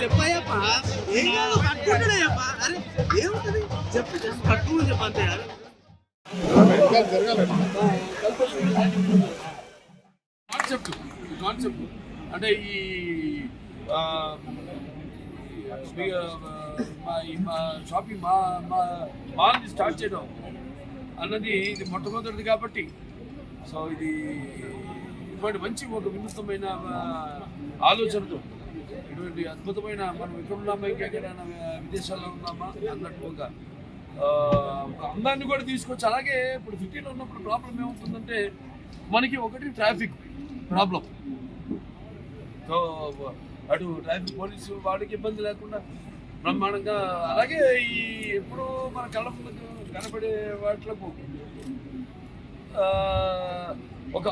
చెప్పాయప్పా ఏం కట్టుకుంటాడయ్యప్పా అరే ఏముంటది చెప్పు కట్టుకుని చెప్పంతే కాన్సెప్ట్ అంటే ఈ మా షాపింగ్ మాల్ని స్టార్ట్ చేయడం అన్నది ఇది మొట్టమొదటిది కాబట్టి సో ఇది ఇటువంటి మంచి ఒక వినూత్నమైన ఆలోచనతో ఇటువంటి అద్భుతమైన మనం ఎక్కడ ఉన్నామా ఇంకెక్కడైనా విదేశాల్లో ఉన్నామా అన్నట్టు ఒక అందాన్ని కూడా తీసుకొచ్చి అలాగే ఇప్పుడు సిటీలో ఉన్నప్పుడు ప్రాబ్లం ఏమవుతుందంటే మనకి ఒకటి ట్రాఫిక్ ప్రాబ్లం సో అటు ట్రాఫిక్ పోలీసు వాడికి ఇబ్బంది లేకుండా బ్రహ్మాండంగా అలాగే ఈ ఎప్పుడు మన కళ్ళ ముందు కనపడే వాటిలకు ఒక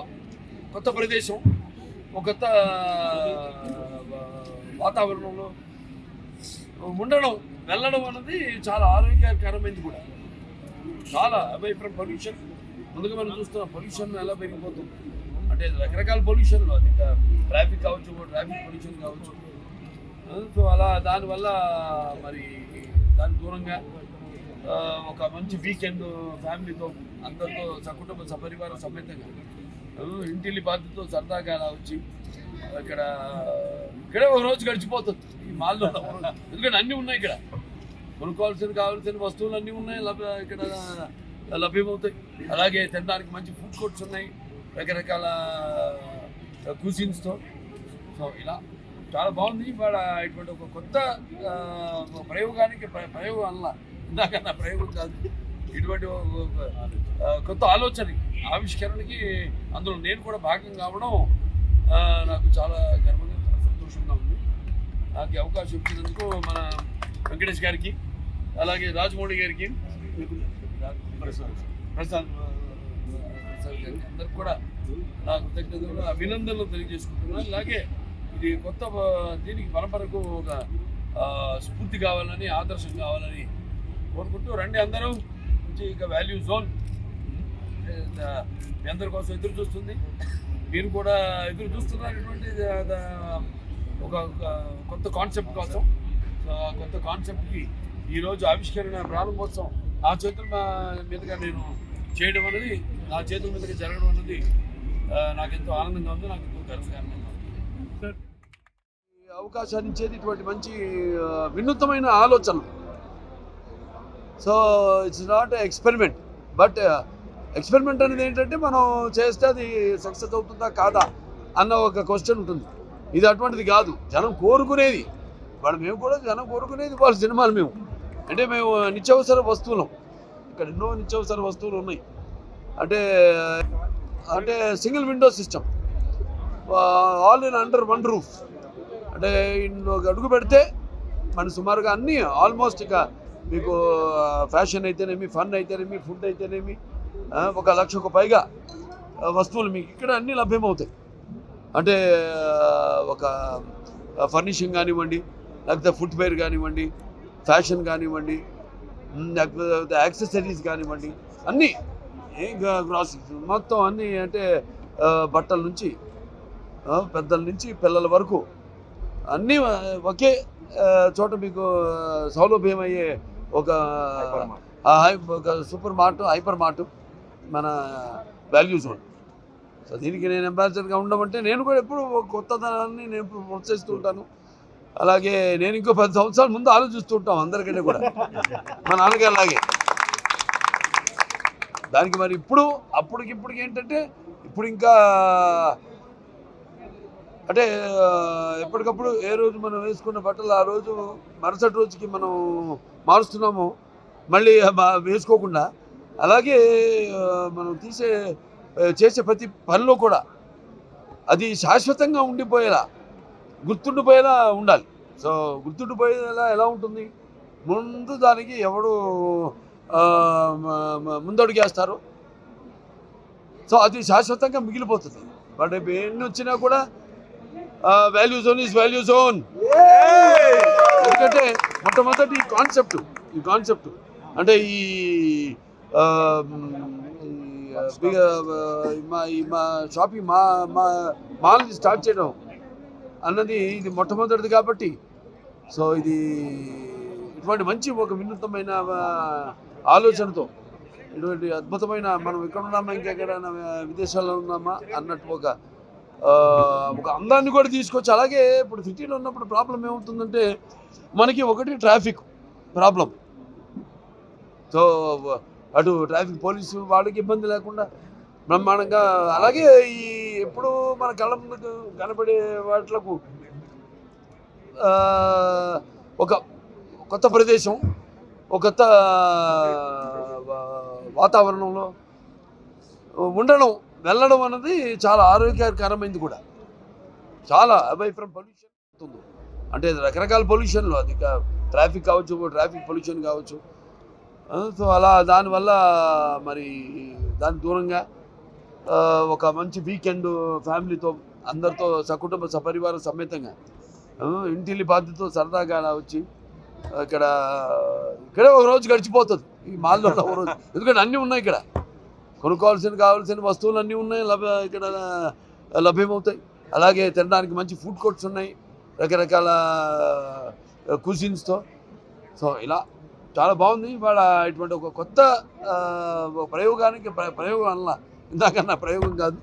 కొత్త ప్రదేశం ఒక కొత్త వాతావరణంలో ఉండడం వెళ్ళడం అన్నది చాలా ఆరోగ్యకరమైనది కూడా చాలా అవే ఫ్రమ్ పొల్యూషన్ ముందుగా మనం చూస్తున్నాం పొల్యూషన్ ఎలా పెరిగిపోతుంది అంటే రకరకాల పొల్యూషన్లో అది ట్రాఫిక్ కావచ్చు ట్రాఫిక్ పొల్యూషన్ కావచ్చు సో అలా దానివల్ల మరి దాని దూరంగా ఒక మంచి వీకెండ్ ఫ్యామిలీతో అందరితో సకుటుంబ సపరివారం సమేతంగా ఇంటిల్లి బాధ్యతతో సరదాగా అలా వచ్చి ఇక్కడే ఒక రోజు గడిచిపోతుంది ఈ మాల్లో ఎందుకంటే అన్నీ ఉన్నాయి ఇక్కడ కావాల్సిన వస్తువులు అన్నీ ఉన్నాయి ఇక్కడ లభ్యమవుతాయి అలాగే తినడానికి మంచి ఫుడ్ కోర్ట్స్ ఉన్నాయి రకరకాల కుజిన్స్తో సో ఇలా చాలా బాగుంది ఇవాళ ఇటువంటి ఒక కొత్త ప్రయోగం అలా ఇందాకన్నా ప్రయోగం కాదు ఇటువంటి కొత్త ఆలోచన ఆవిష్కరణకి అందులో నేను కూడా భాగం కావడం నాకు చాలా గర్వంగా చాలా సంతోషంగా ఉంది నాకు అవకాశం ఇచ్చినందుకు మన వెంకటేష్ గారికి అలాగే రాజమౌళి గారికి ప్రసాద్ గారికి అందరికి కూడా నా కృతజ్ఞతలు అభినందనలు తెలియజేసుకుంటున్నాను అలాగే ఇది కొత్త దీనికి పరంపరకు ఒక స్ఫూర్తి కావాలని ఆదర్శం కావాలని కోరుకుంటూ రండి అందరూ ఇక వాల్యూ జోన్ మీ అందరి కోసం ఎదురు చూస్తుంది మీరు కూడా ఎదురు చూస్తున్నటువంటి ఒక కొత్త కాన్సెప్ట్ కోసం సో ఆ కొత్త కాన్సెప్ట్కి ఈరోజు ఆవిష్కరణ ప్రారంభోత్సవం నా చేతుల మీదుగా నేను చేయడం అనేది నా చేతుల మీదుగా జరగడం అనేది నాకెంతో ఆనందంగా ఉంది నాకు ఎంతో గర్వకారణంగా ఉంది ఈ అవకాశాన్ని ఇచ్చేది ఇటువంటి మంచి వినూత్నమైన ఆలోచన so it's not experiment but experiment అనేది ఏంటంటే మనం చేస్తే అది సక్సెస్ అవుతుందా కాదా అన్న ఒక క్వశ్చన్ ఉంటుంది ఇది అటువంటిది కాదు జనం కోరుకునేది మేము కూడా జనం కోరుకునేది వాళ్ళ సినిమాలు మేము అంటే మేము నిత్యావసర వస్తువులం ఇక్కడ ఎన్నో నిత్యావసర వస్తువులు ఉన్నాయి అంటే single window system all in under one roof అంటే అడుగు పెడితే మన సుమారుగా అన్నీ ఆల్మోస్ట్ ఇక మీకు ఫ్యాషన్ అయితేనేమి ఫన్ అయితేనేమి ఫుడ్ అయితేనేమి 1,00,000కు పైగా వస్తువులు మీకు ఇక్కడ అన్నీ లభ్యమవుతాయి అంటే ఒక ఫర్నిషింగ్ కానివ్వండి లేకపోతే ఫుట్వేర్ కానివ్వండి ఫ్యాషన్ కానివ్వండి లేకపోతే యాక్సెసరీస్ కానివ్వండి అన్నీ గ్రాసరీస్ మొత్తం అన్నీ అంటే బట్టల నుంచి పెద్దల నుంచి పిల్లల వరకు అన్నీ ఒకే చోట మీకు సౌలభ్యం అయ్యే ఒక సూపర్ మార్ట్ హైపర్ మార్ట్ మన వాల్యూ జోన్ సో దీనికి నేను అంబాసిడర్గా ఉండమంటే నేను కూడా ఎప్పుడు కొత్తదనాన్ని నేను ప్రోత్సహిస్తూ ఉంటాను అలాగే నేను ఇంకో 10 సంవత్సరాల ముందు ఆలోచిస్తూ ఉంటాం అందరికంటే కూడా మా నాన్నగారు అలాగే దానికి మరి అప్పటికిప్పటికి ఏంటంటే ఇప్పుడు ఇంకా అంటే ఎప్పటికప్పుడు ఏ రోజు మనం వేసుకున్న బట్టలు ఆ రోజు మరుసటి రోజుకి మనం మారుస్తున్నాము, మళ్ళీ వేసుకోకుండా. అలాగే మనం చేసే ప్రతి పనిలో కూడా అది శాశ్వతంగా ఉండిపోయేలా, గుర్తుండిపోయేలా ఉండాలి. సో గుర్తుండిపోయేలా ఎలా ఉంటుంది? ముందు దానికి ఎవడు ముందడుగేస్తారు, సో అది శాశ్వతంగా మిగిలిపోతుంది. బట్ ఎన్ని వచ్చినా కూడా value zone is value zone. ఎందుకంటే మొట్టమొదటి ఈ కాన్సెప్ట్ అంటే ఈ మా షాపింగ్ మాల్ని స్టార్ట్ చేయడం అన్నది ఇది మొట్టమొదటిది కాబట్టి, సో ఇది ఇటువంటి మంచి ఒక వినూత్నమైన ఆలోచనతో, ఇటువంటి అద్భుతమైన, మనం ఎక్కడ ఉన్నామా ఇంకెక్కడైనా విదేశాల్లో ఉన్నామా అన్నట్టు ఒక అందాన్ని కూడా తీసుకొచ్చి. అలాగే ఇప్పుడు సిటీలో ఉన్నప్పుడు ప్రాబ్లం ఏమవుతుందంటే మనకి ఒకటి ట్రాఫిక్ ప్రాబ్లం. సో అటు ట్రాఫిక్ పోలీసు వాళ్ళకి ఇబ్బంది లేకుండా బ్రహ్మాండంగా, అలాగే ఈ ఎప్పుడు మన కళ్ళ ముందుకు కనపడే వాటిలకు ఒక కొత్త ప్రదేశం, ఒక కొత్త వాతావరణంలో వెళ్ళడం అన్నది చాలా ఆరోగ్యకరమైనది కూడా. చాలా అవై ఫ్రమ్ పొల్యూషన్ అవుతుంది. అంటే రకరకాల పొల్యూషన్లు, అది ట్రాఫిక్ కావచ్చు, ట్రాఫిక్ పొల్యూషన్ కావచ్చు. సో అలా దానివల్ల మరి దానికి దూరంగా ఒక మంచి వీకెండ్ ఫ్యామిలీతో అందరితో సకుటుంబ సపరివార సమేతంగా ఇంటిల్లి బాధ్యతతో సరదాగా వచ్చి ఇక్కడే ఒక రోజు గడిచిపోతుంది ఈ మాల్లో ఒక రోజు. ఎందుకంటే అన్నీ ఉన్నాయి ఇక్కడ, కావాల్సిన వస్తువులు అన్నీ ఉన్నాయి, ఇక్కడ లభ్యమవుతాయి. అలాగే తినడానికి మంచి ఫుడ్ కోర్ట్స్ ఉన్నాయి రకరకాల కుజిన్స్తో. సో ఇలా చాలా బాగుంది. ఇవాళ ఇటువంటి ఒక కొత్త ప్రయోగం అన్న ఇందాకన్నా ప్రయోగం కాదు,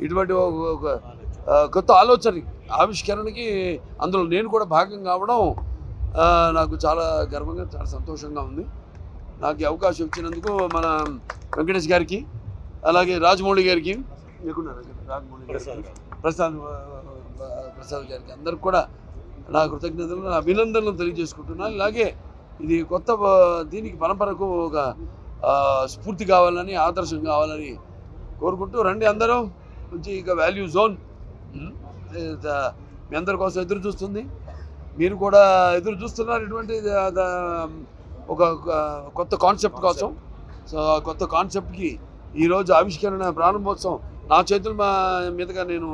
ఇటువంటి ఒక కొత్త ఆవిష్కరణకి అందులో నేను కూడా భాగం కావడం నాకు చాలా గర్వంగా, చాలా సంతోషంగా ఉంది. నాకు ఈ అవకాశం ఇచ్చినందుకు మన వెంకటేష్ గారికి, అలాగే రాజమౌళి గారికి, ప్రసాద్ గారికి, అందరికి కూడా నా కృతజ్ఞతలు, నా అభినందనలు తెలియజేసుకుంటున్నాను. ఇలాగే ఇది కొత్త దీనికి పరంపరకు ఒక స్ఫూర్తి కావాలని, ఆదర్శం కావాలని కోరుకుంటూ రండి అందరూ. మంచి ఇక వాల్యూ జోన్ మీ అందరి కోసం ఎదురు చూస్తుంది. మీరు కూడా ఎదురు చూస్తున్నారు ఇటువంటి ఒక కొత్త కాన్సెప్ట్ కోసం. సో ఆ కొత్త కాన్సెప్ట్కి ఈరోజు ఆవిష్కరణ ప్రారంభోత్సవం నా చేతుల మీదుగా నేను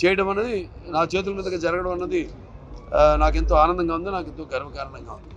చేయడం అనేది, నా చేతుల మీదుగా జరగడం అన్నది నాకెంతో ఆనందంగా ఉంది, నాకెంతో గర్వకారణంగా ఉంది.